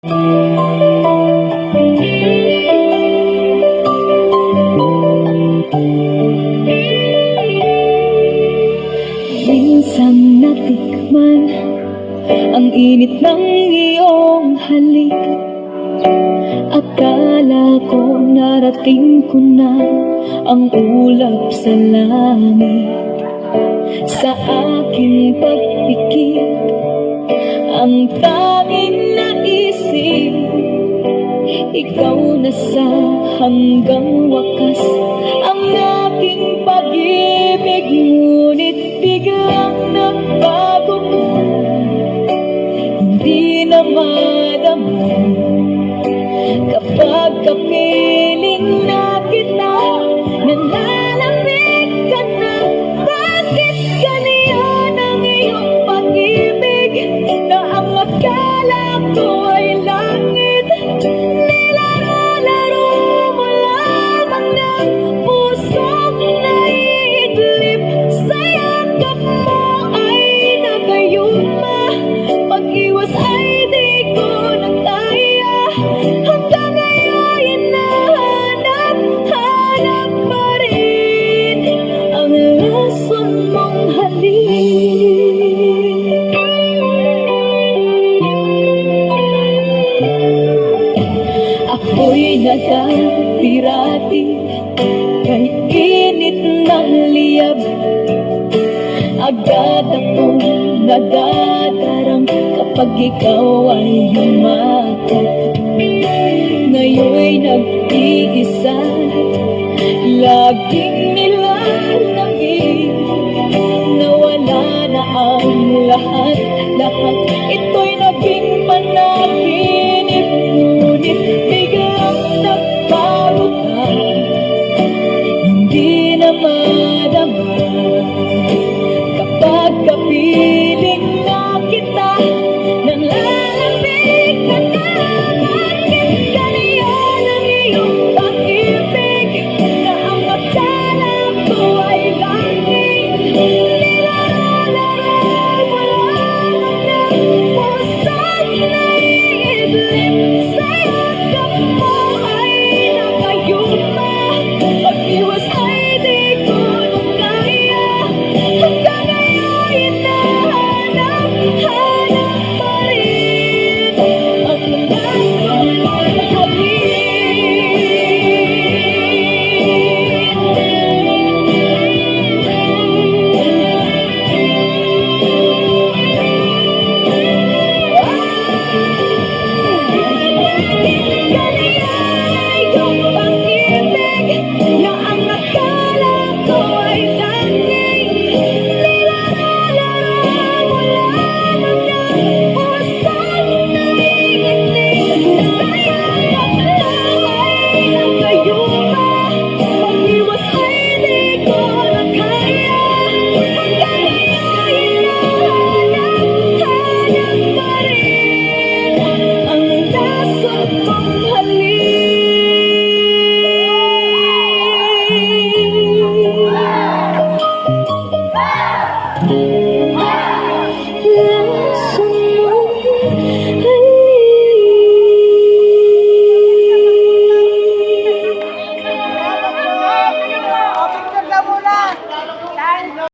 Minsan natikman ang init ng iyong halik. Akala ko narating ko na ang ulap sa langit. Sa aking pagpikit, ang tanging naisip, ikaw na sa hanggang wakas ang aking pag-ibig. Ngunit biglang nagbago ko, hindi na madama kapag kapiling na kita. Nalalamig ka na, bakit ganyan ang iyong pag-ibig? Na ang akala ko ay langit, nilalaro mo lamang ng pusong naiidlip. Sa yakap mo ay nagayuma, pag-iwas ay di ko na kaya. Hanggang ngayon hinahanap pa rin ang rason mong halik. Ako'y nagpirati kay init ng liyab. Agad akong nagadarang kapag ikaw ay yumakap. Ngayon'y nag-iisa, lagi